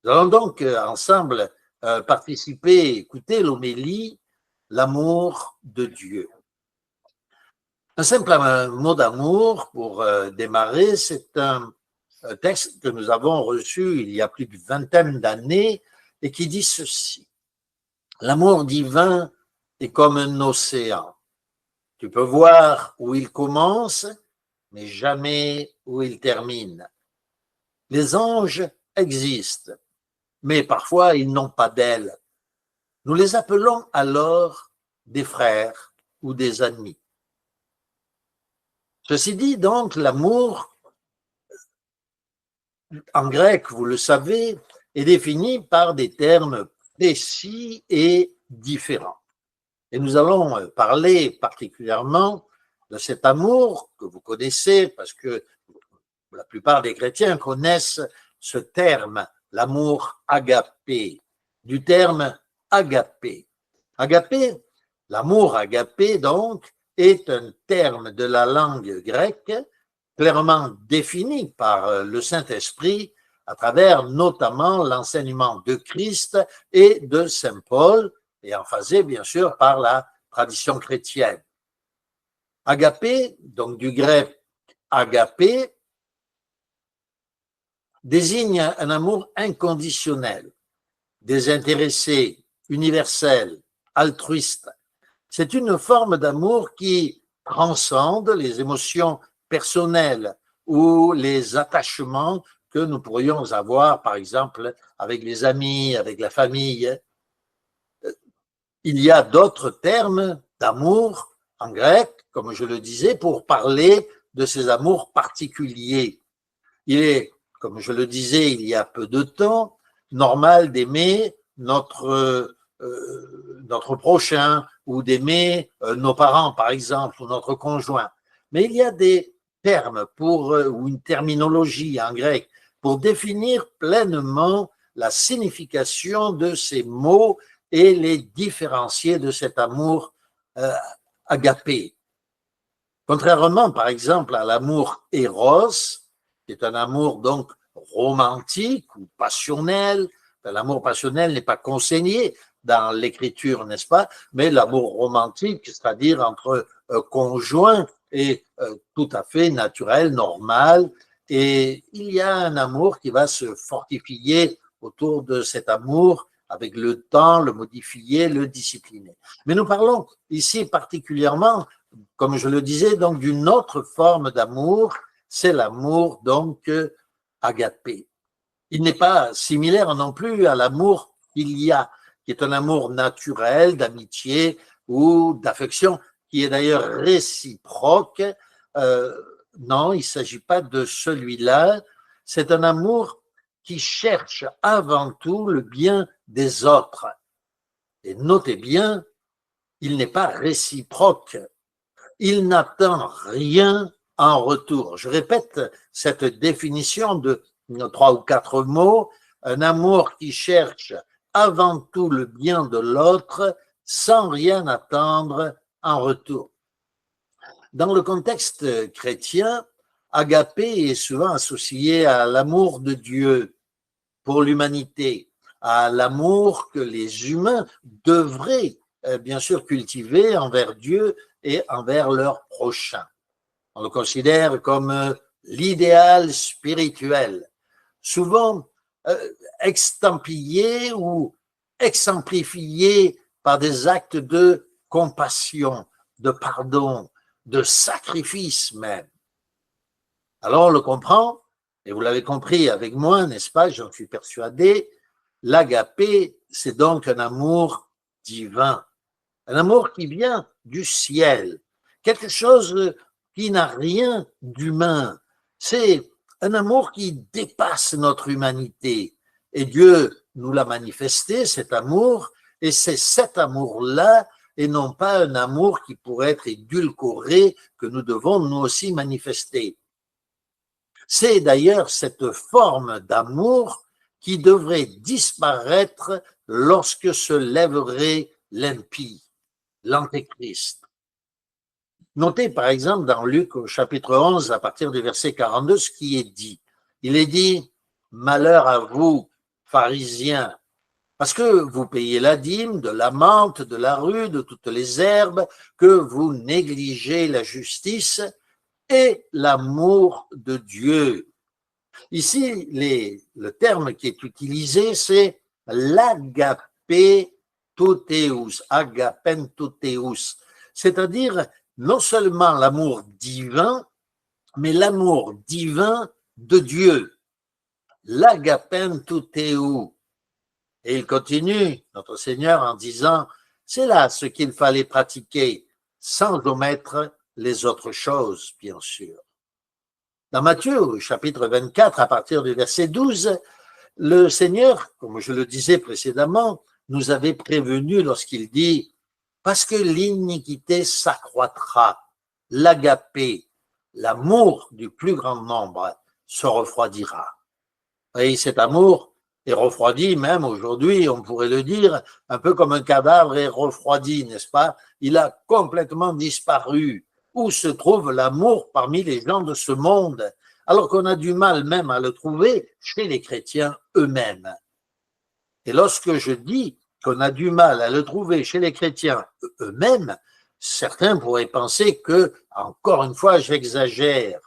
Nous allons donc ensemble participer, écouter l'homélie, l'amour de Dieu. Un simple mot d'amour pour démarrer, c'est un texte que nous avons reçu il y a plus d'une vingtaine d'années et qui dit ceci. L'amour divin est comme un océan. Tu peux voir où il commence, mais jamais où il termine. Les anges existent, mais parfois ils n'ont pas d'ailes. Nous les appelons alors des frères ou des amis. Ceci dit, donc, l'amour, en grec, vous le savez, est défini par des termes précis et différents. Et nous allons parler particulièrement de cet amour que vous connaissez, parce que la plupart des chrétiens connaissent ce terme, l'amour agapé, du terme agapé. Agapé, l'amour agapé, donc, est un terme de la langue grecque clairement défini par le Saint-Esprit à travers notamment l'enseignement de Christ et de Saint Paul, et emphasé bien sûr par la tradition chrétienne. Agapé, donc du grec agapé, désigne un amour inconditionnel, désintéressé, universel, altruiste. C'est une forme d'amour qui transcende les émotions personnelles ou les attachements que nous pourrions avoir, par exemple, avec les amis, avec la famille. Il y a d'autres termes d'amour en grec, comme je le disais, pour parler de ces amours particuliers. Il est, comme je le disais il y a peu de temps, normal d'aimer notre prochain ou d'aimer nos parents, par exemple, ou notre conjoint. Mais il y a des termes ou une terminologie en grec pour définir pleinement la signification de ces mots et les différencier de cet amour agapé. Contrairement, par exemple, à l'amour éros, qui est un amour donc romantique ou passionnel. L'amour passionnel n'est pas conseillé dans l'écriture, n'est-ce pas? Mais l'amour romantique, c'est-à-dire entre conjoints, est tout à fait naturel, normal. Et il y a un amour qui va se fortifier autour de cet amour avec le temps, le modifier, le discipliner. Mais nous parlons ici particulièrement, comme je le disais, donc d'une autre forme d'amour, c'est l'amour donc agapé. Il n'est pas similaire non plus à l'amour philia, qui est un amour naturel d'amitié ou d'affection, qui est d'ailleurs réciproque. Non, il ne s'agit pas de celui-là. C'est un amour qui cherche avant tout le bien des autres. Et notez bien, il n'est pas réciproque. Il n'attend rien en retour. Je répète cette définition de 3 ou 4 mots, un amour qui cherche avant tout le bien de l'autre sans rien attendre en retour. Dans le contexte chrétien, agapé est souvent associé à l'amour de Dieu pour l'humanité, à l'amour que les humains devraient bien sûr cultiver envers Dieu et envers leur prochain. On le considère comme l'idéal spirituel, souvent extampillé ou exemplifié par des actes de compassion, de pardon, de sacrifice même. Alors on le comprend, et vous l'avez compris avec moi, n'est-ce pas, j'en suis persuadé, l'agapé, c'est donc un amour divin, un amour qui vient du ciel, quelque chose qui n'a rien d'humain. C'est un amour qui dépasse notre humanité. Et Dieu nous l'a manifesté, cet amour, et c'est cet amour-là, et non pas un amour qui pourrait être édulcoré, que nous devons nous aussi manifester. C'est d'ailleurs cette forme d'amour qui devrait disparaître lorsque se lèverait l'impie, l'antéchrist. Notez par exemple dans Luc au chapitre 11 à partir du verset 42 ce qui est dit. Il est dit « Malheur à vous, pharisiens, parce que vous payez la dîme de la menthe, de la rue, de toutes les herbes, que vous négligez la justice et l'amour de Dieu. Ici, le terme qui est utilisé, c'est l'agapé touteus, agapentouteus, c'est-à-dire non seulement l'amour divin, mais l'amour divin de Dieu. L'agapentouteus. Et il continue, notre Seigneur, en disant, c'est là ce qu'il fallait pratiquer, sans omettre les autres choses, bien sûr. Dans Matthieu, chapitre 24, à partir du verset 12, le Seigneur, comme je le disais précédemment, nous avait prévenu lorsqu'il dit « Parce que l'iniquité s'accroîtra, l'agapé, l'amour du plus grand nombre se refroidira. » Et cet amour est refroidi, même aujourd'hui, on pourrait le dire, un peu comme un cadavre est refroidi, n'est-ce pas? Il a complètement disparu. Où se trouve l'amour parmi les gens de ce monde, alors qu'on a du mal même à le trouver chez les chrétiens eux-mêmes. Et lorsque je dis qu'on a du mal à le trouver chez les chrétiens eux-mêmes, certains pourraient penser que, encore une fois, j'exagère.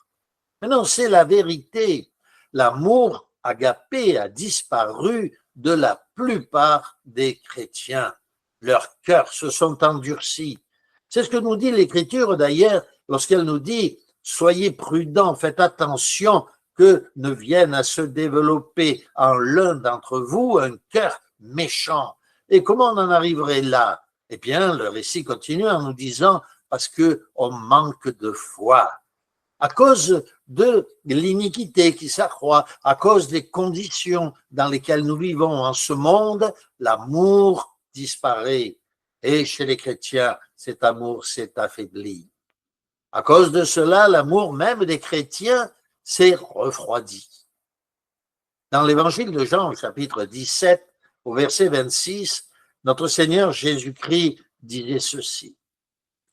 Mais non, c'est la vérité. L'amour agapé a disparu de la plupart des chrétiens. Leurs cœurs se sont endurcis. C'est ce que nous dit l'Écriture d'ailleurs lorsqu'elle nous dit « Soyez prudents, faites attention que ne vienne à se développer en l'un d'entre vous un cœur méchant. » Et comment on en arriverait là? Eh bien, le récit continue en nous disant « Parce qu'on manque de foi. » À cause de l'iniquité qui s'accroît, à cause des conditions dans lesquelles nous vivons en ce monde, l'amour disparaît. Et chez les chrétiens, cet amour s'est affaibli. À cause de cela, l'amour même des chrétiens s'est refroidi. Dans l'évangile de Jean, au chapitre 17, au verset 26, notre Seigneur Jésus-Christ disait ceci.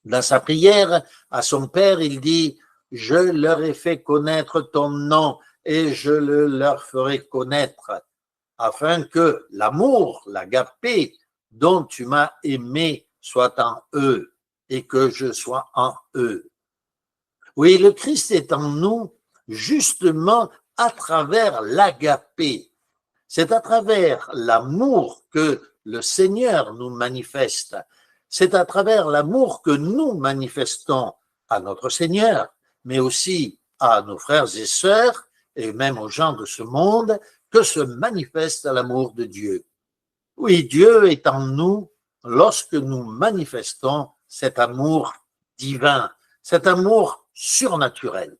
Dans sa prière à son Père, il dit « Je leur ai fait connaître ton nom et je le leur ferai connaître, afin que l'amour, l'agapé, dont tu m'as aimé soit en eux et que je sois en eux. » Oui, le Christ est en nous justement à travers l'agapé. C'est à travers l'amour que le Seigneur nous manifeste. C'est à travers l'amour que nous manifestons à notre Seigneur, mais aussi à nos frères et sœurs, et même aux gens de ce monde, que se manifeste l'amour de Dieu. Oui, Dieu est en nous lorsque nous manifestons cet amour divin, cet amour surnaturel.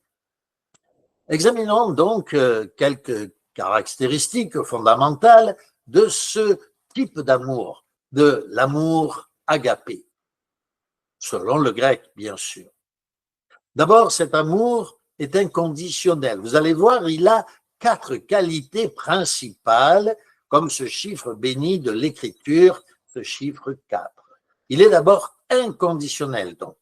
Examinons donc quelques caractéristiques fondamentales de ce type d'amour, de l'amour agapé, selon le grec, bien sûr. D'abord, cet amour est inconditionnel. Vous allez voir, il a 4 qualités principales, comme ce chiffre béni de l'Écriture, ce chiffre 4. Il est d'abord inconditionnel, donc.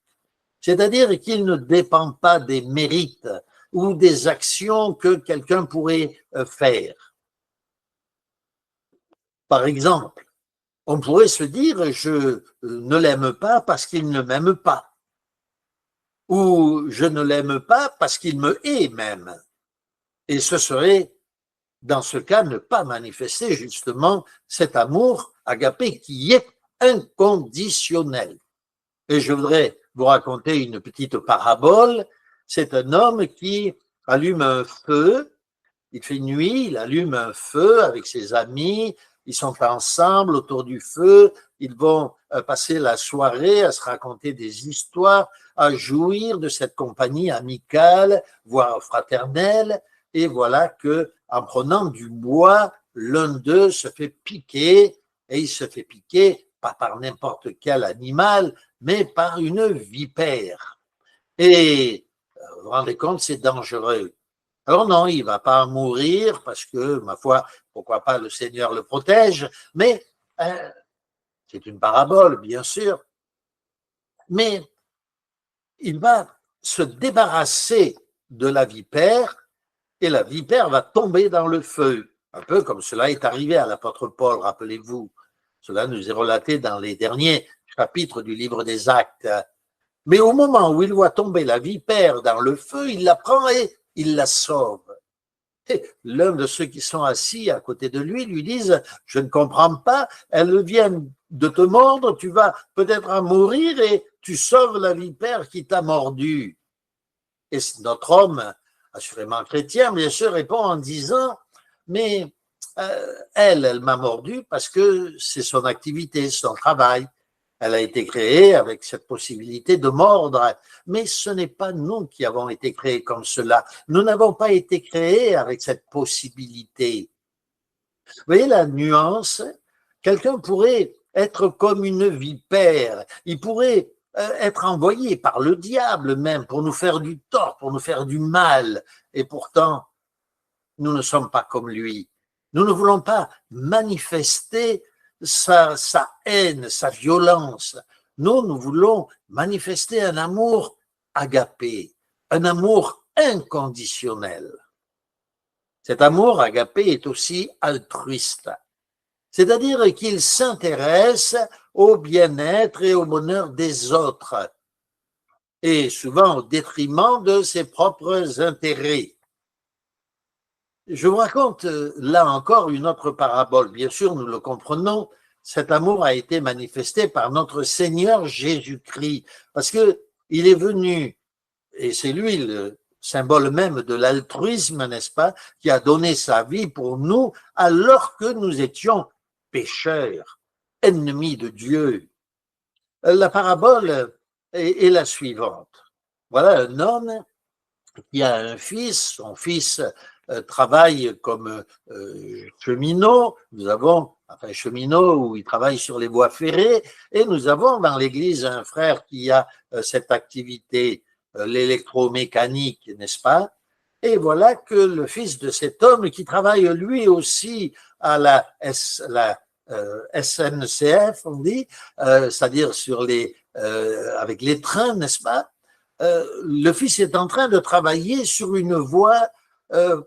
C'est-à-dire qu'il ne dépend pas des mérites ou des actions que quelqu'un pourrait faire. Par exemple, on pourrait se dire « je ne l'aime pas parce qu'il ne m'aime pas » ou « je ne l'aime pas parce qu'il me hait même ». Et ce serait, dans ce cas, ne pas manifester justement cet amour agapé qui est inconditionnel. Et je voudrais vous raconter une petite parabole. C'est un homme qui allume un feu, il fait nuit, il allume un feu avec ses amis, ils sont ensemble autour du feu, ils vont passer la soirée à se raconter des histoires, à jouir de cette compagnie amicale, voire fraternelle, et voilà que en prenant du bois, l'un d'eux se fait piquer, et il se fait piquer pas par n'importe quel animal, mais par une vipère. Et vous vous rendez compte, c'est dangereux. Alors non, il ne va pas mourir parce que, ma foi, pourquoi pas le Seigneur le protège, mais c'est une parabole, bien sûr, mais il va se débarrasser de la vipère et la vipère va tomber dans le feu. Un peu comme cela est arrivé à l'apôtre Paul, rappelez-vous. Cela nous est relaté dans les derniers chapitres du livre des Actes. Mais au moment où il voit tomber la vipère dans le feu, il la prend et il la sauve. L'un de ceux qui sont assis à côté de lui lui disent « Je ne comprends pas, elle vient de te mordre, tu vas peut-être en mourir et tu sauves la vipère qui t'a mordu. » Et notre homme, assurément chrétien, bien sûr, répond en disant « Mais elle m'a mordu parce que c'est son activité, son travail. Elle a été créée avec cette possibilité de mordre, mais ce n'est pas nous qui avons été créés comme cela. Nous n'avons pas été créés avec cette possibilité. » Vous voyez la nuance? Quelqu'un pourrait être comme une vipère. Il pourrait être envoyé par le diable même pour nous faire du tort, pour nous faire du mal. Et pourtant, nous ne sommes pas comme lui. Nous ne voulons pas manifester sa haine, sa violence. Nous voulons manifester un amour agapé, un amour inconditionnel. Cet amour agapé est aussi altruiste, c'est-à-dire qu'il s'intéresse au bien-être et au bonheur des autres, et souvent au détriment de ses propres intérêts. Je vous raconte là encore une autre parabole. Bien sûr, nous le comprenons, cet amour a été manifesté par notre Seigneur Jésus-Christ, parce que il est venu, et c'est lui le symbole même de l'altruisme, n'est-ce pas, qui a donné sa vie pour nous alors que nous étions pécheurs, ennemis de Dieu. La parabole est la suivante. Voilà un homme qui a un fils, son fils travaille comme cheminot, nous avons, enfin cheminot où il travaille sur les voies ferrées, et nous avons dans l'église un frère qui a cette activité, l'électromécanique, n'est-ce pas? Et voilà que le fils de cet homme qui travaille lui aussi à la SNCF, on dit, c'est-à-dire sur avec les trains, n'est-ce pas? Le fils est en train de travailler sur une voie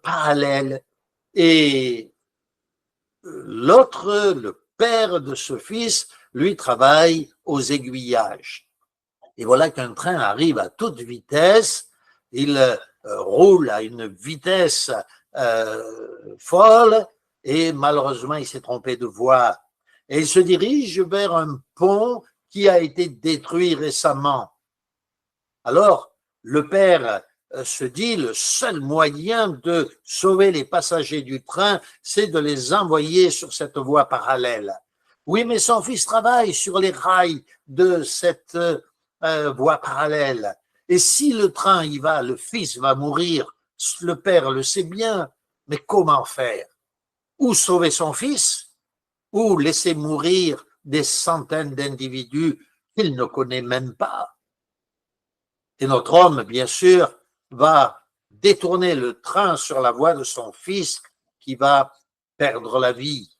parallèle. Et l'autre, le père de ce fils, lui travaille aux aiguillages. Et voilà qu'un train arrive à toute vitesse, il roule à une vitesse folle et malheureusement il s'est trompé de voie. Et il se dirige vers un pont qui a été détruit récemment. Alors, le père se dit, le seul moyen de sauver les passagers du train, c'est de les envoyer sur cette voie parallèle. Oui, mais son fils travaille sur les rails de cette voie parallèle. Et si le train y va, le fils va mourir, le père le sait bien, mais comment faire? Ou sauver son fils, ou laisser mourir des centaines d'individus qu'il ne connaît même pas. Et notre homme, bien sûr, va détourner le train sur la voie de son fils qui va perdre la vie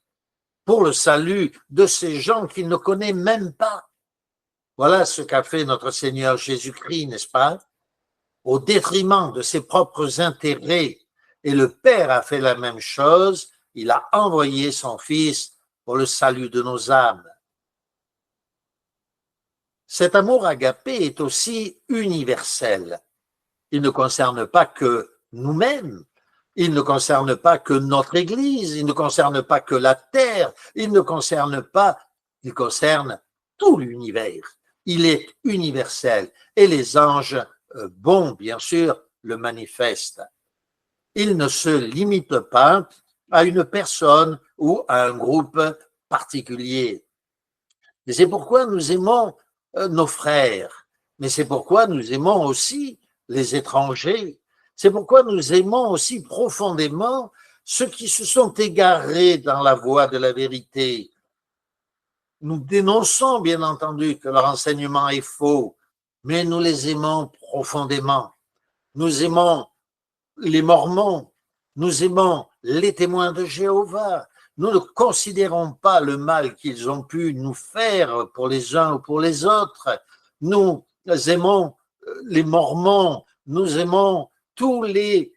pour le salut de ces gens qu'il ne connaît même pas. Voilà ce qu'a fait notre Seigneur Jésus-Christ, n'est-ce pas? Au détriment de ses propres intérêts. Et le Père a fait la même chose. Il a envoyé son Fils pour le salut de nos âmes. Cet amour agapé est aussi universel. Il ne concerne pas que nous-mêmes, il ne concerne pas que notre Église, il ne concerne pas que la terre, il concerne tout l'univers. Il est universel et les anges bons, bien sûr, le manifestent. Il ne se limite pas à une personne ou à un groupe particulier. Et c'est pourquoi nous aimons nos frères, mais c'est pourquoi nous aimons aussi les étrangers. C'est pourquoi nous aimons aussi profondément ceux qui se sont égarés dans la voie de la vérité. Nous dénonçons, bien entendu, que leur enseignement est faux, mais nous les aimons profondément. Nous aimons les Mormons, nous aimons les témoins de Jéhovah. Nous ne considérons pas le mal qu'ils ont pu nous faire pour les uns ou pour les autres. Nous aimons les Mormons, nous aimons tous les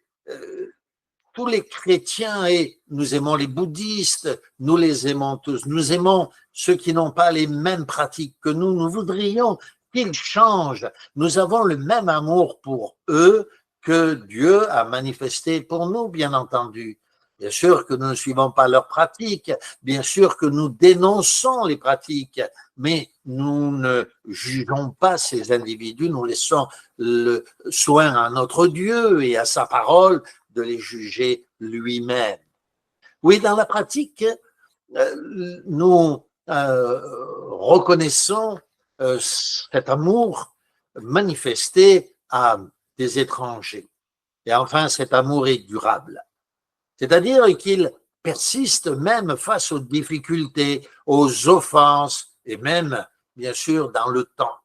tous les chrétiens, et nous aimons les bouddhistes, nous les aimons tous, nous aimons ceux qui n'ont pas les mêmes pratiques que nous voudrions qu'ils changent. Nous avons le même amour pour eux que Dieu a manifesté pour nous, bien entendu. Bien sûr que nous ne suivons pas leurs pratiques, bien sûr que nous dénonçons les pratiques, mais nous ne jugeons pas ces individus, nous laissons le soin à notre Dieu et à sa parole de les juger lui-même. Oui, dans la pratique, nous reconnaissons cet amour manifesté à des étrangers. Et enfin, cet amour est durable. C'est-à-dire qu'il persiste même face aux difficultés, aux offenses et même, bien sûr, dans le temps.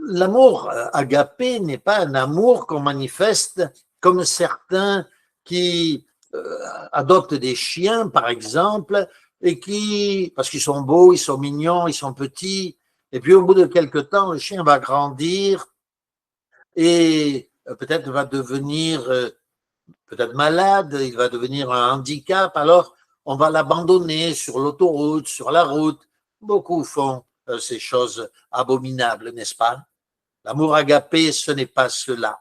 L'amour agapé n'est pas un amour qu'on manifeste comme certains qui adoptent des chiens, par exemple, et qui, parce qu'ils sont beaux, ils sont mignons, ils sont petits, et puis au bout de quelque temps, le chien va grandir et peut-être va devenir peut-être malade, il va devenir un handicap, alors on va l'abandonner sur l'autoroute, sur la route. Beaucoup font ces choses abominables, n'est-ce pas? L'amour agapé, ce n'est pas cela.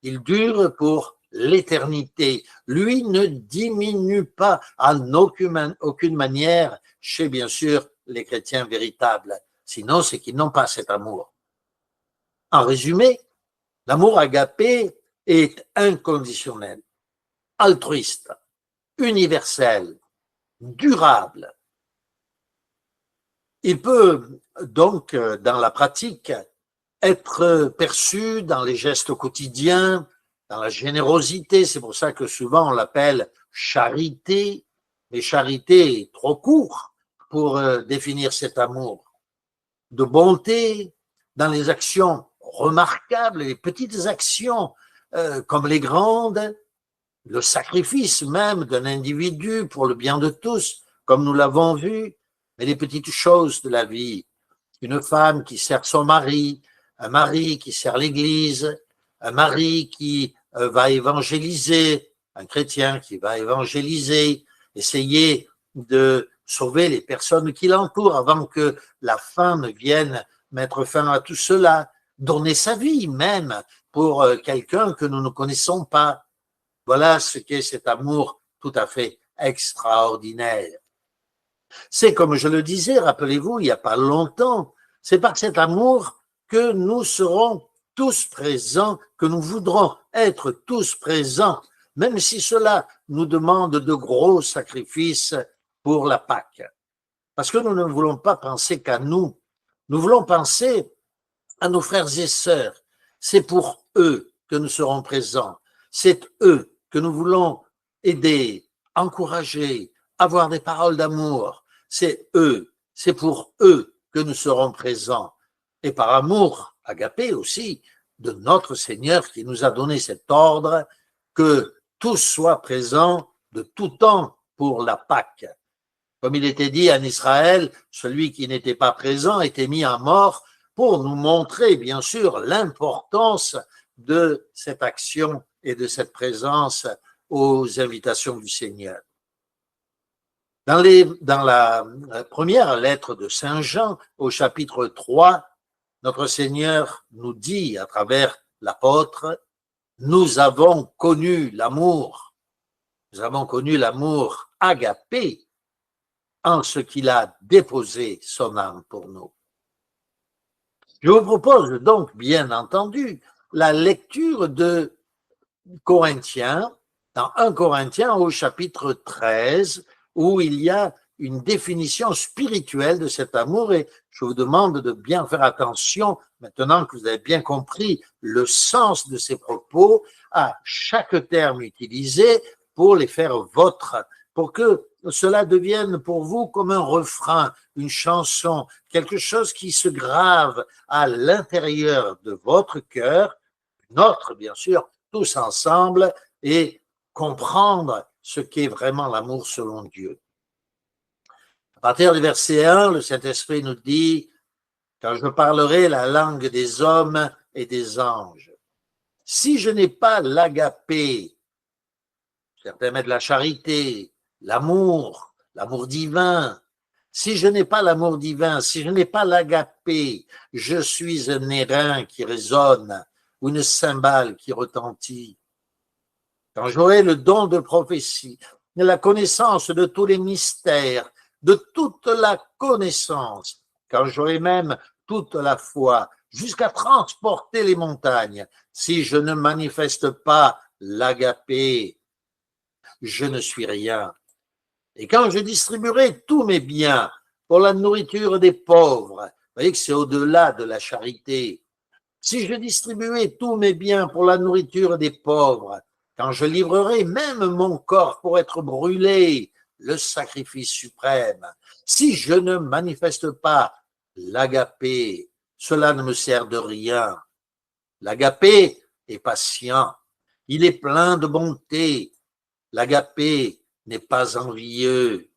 Il dure pour l'éternité. Lui ne diminue pas en aucune manière chez, bien sûr, les chrétiens véritables. Sinon, c'est qu'ils n'ont pas cet amour. En résumé, l'amour agapé est inconditionnel, altruiste, universel, durable. Il peut donc, dans la pratique, être perçu dans les gestes quotidiens, dans la générosité. C'est pour ça que souvent on l'appelle charité, mais charité est trop court pour définir cet amour. De bonté, dans les actions remarquables, les petites actions comme les grandes, le sacrifice même d'un individu pour le bien de tous, comme nous l'avons vu, mais les petites choses de la vie. Une femme qui sert son mari, un mari qui sert l'Église, un mari qui va évangéliser, un chrétien qui va évangéliser, essayer de sauver les personnes qui l'entourent avant que la fin ne vienne mettre fin à tout cela, donner sa vie même pour quelqu'un que nous ne connaissons pas. Voilà ce qu'est cet amour tout à fait extraordinaire. C'est comme je le disais, rappelez-vous, il n'y a pas longtemps, c'est par cet amour que nous serons tous présents, que nous voudrons être tous présents, même si cela nous demande de gros sacrifices pour la Pâque. Parce que nous ne voulons pas penser qu'à nous, nous voulons penser à nos frères et sœurs. C'est pour eux que nous serons présents. C'est eux que nous voulons aider, encourager, avoir des paroles d'amour. C'est eux, c'est pour eux que nous serons présents. Et par amour, agapé aussi, de notre Seigneur qui nous a donné cet ordre que tous soient présents de tout temps pour la Pâque. Comme il était dit en Israël, celui qui n'était pas présent était mis à mort pour nous montrer, bien sûr, l'importance de cette action et de cette présence aux invitations du Seigneur. Dans la première lettre de Saint Jean, au chapitre 3, notre Seigneur nous dit à travers l'apôtre, nous avons connu l'amour agapé en ce qu'il a déposé son âme pour nous. Je vous propose donc, bien entendu, la lecture de Corinthiens, dans 1 Corinthiens au chapitre 13, où il y a une définition spirituelle de cet amour, et je vous demande de bien faire attention, maintenant que vous avez bien compris le sens de ces propos, à chaque terme utilisé pour les faire vôtres, pour que cela devienne pour vous comme un refrain, une chanson, quelque chose qui se grave à l'intérieur de votre cœur, notre bien sûr, tous ensemble, et comprendre ce qu'est vraiment l'amour selon Dieu. À partir du verset 1, le Saint-Esprit nous dit « Quand je parlerai la langue des hommes et des anges, si je n'ai pas l'agapé, certains mettent la charité, l'amour divin. Si je n'ai pas l'amour divin, si je n'ai pas l'agapé, je suis un airain qui résonne ou une cymbale qui retentit. Quand j'aurai le don de prophétie, la connaissance de tous les mystères, de toute la connaissance, quand j'aurai même toute la foi, jusqu'à transporter les montagnes, si je ne manifeste pas l'agapé, je ne suis rien. Et quand je distribuerai tous mes biens pour la nourriture des pauvres, vous voyez que c'est au-delà de la charité. Si je distribuais tous mes biens pour la nourriture des pauvres, quand je livrerai même mon corps pour être brûlé, le sacrifice suprême, si je ne manifeste pas l'agapé, cela ne me sert de rien. L'agapé est patient, il est plein de bonté. L'agapé n'est pas envieux.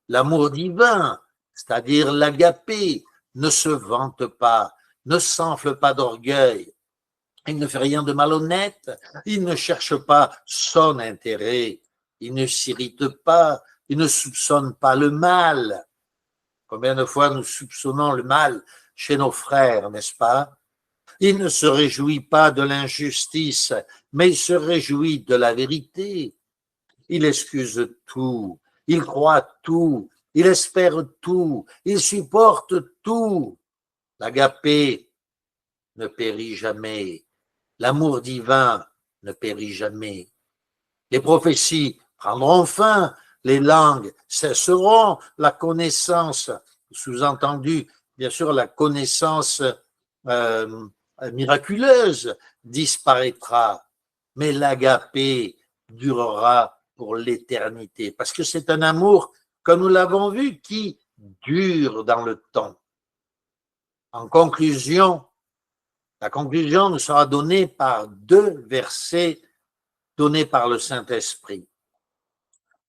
L'amour divin, c'est-à-dire l'agapé, ne se vante pas, ne s'enfle pas d'orgueil. Il ne fait rien de malhonnête, il ne cherche pas son intérêt, il ne s'irrite pas, il ne soupçonne pas le mal. Combien de fois nous soupçonnons le mal chez nos frères, n'est-ce pas? Il ne se réjouit pas de l'injustice, mais il se réjouit de la vérité. Il excuse tout, il croit tout, il espère tout, il supporte tout. L'agapé ne périt jamais. L'amour divin ne périt jamais. Les prophéties prendront fin, les langues cesseront, la connaissance, sous-entendu, bien sûr, la connaissance miraculeuse disparaîtra, mais l'agapé durera pour l'éternité, parce que c'est un amour, comme nous l'avons vu, qui dure dans le temps. En conclusion, la conclusion nous sera donnée par 2 versets donnés par le Saint-Esprit.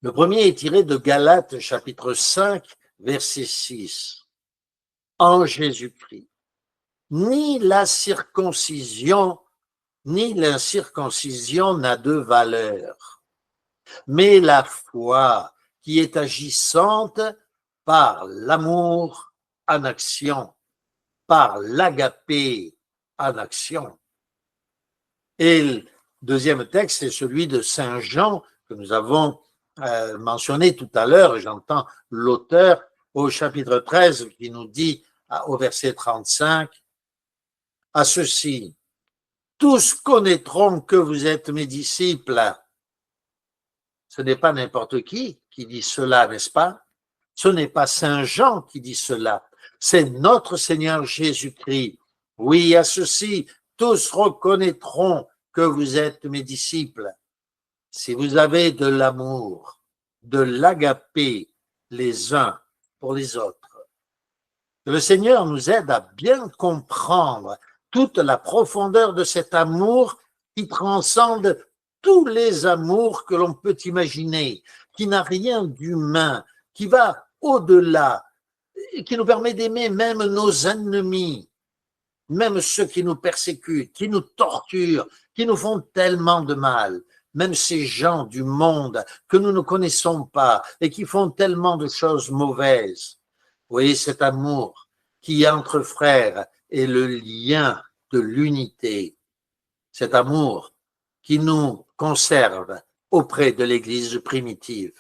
Le premier est tiré de Galates chapitre 5, verset 6. En Jésus-Christ, ni la circoncision ni l'incirconcision n'a de valeur, mais la foi qui est agissante par l'amour en action, par l'agapé en action. Et le deuxième texte est celui de Saint Jean que nous avons mentionné tout à l'heure. J'entends l'auteur au chapitre 13 qui nous dit au verset 35, « À ceci, tous connaîtront que vous êtes mes disciples. » Ce n'est pas n'importe qui dit cela, n'est-ce pas? Ce n'est pas Saint Jean qui dit cela, c'est notre Seigneur Jésus-Christ. Oui, à ceci, tous reconnaîtront que vous êtes mes disciples. Si vous avez de l'amour, de l'agapé les uns pour les autres. Que le Seigneur nous aide à bien comprendre toute la profondeur de cet amour qui transcende tous les amours que l'on peut imaginer, qui n'a rien d'humain, qui va au-delà, qui nous permet d'aimer même nos ennemis, même ceux qui nous persécutent, qui nous torturent, qui nous font tellement de mal, même ces gens du monde que nous ne connaissons pas et qui font tellement de choses mauvaises. Vous voyez cet amour qui entre frères est le lien de l'unité, cet amour qui nous conserve auprès de l'Église primitive.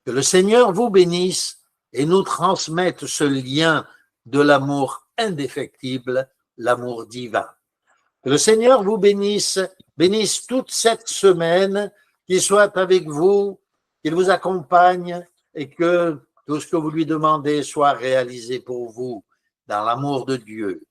Que le Seigneur vous bénisse et nous transmette ce lien de l'amour indéfectible, l'amour divin. Que le Seigneur vous bénisse, bénisse toute cette semaine, qu'il soit avec vous, qu'il vous accompagne et que tout ce que vous lui demandez soit réalisé pour vous dans l'amour de Dieu.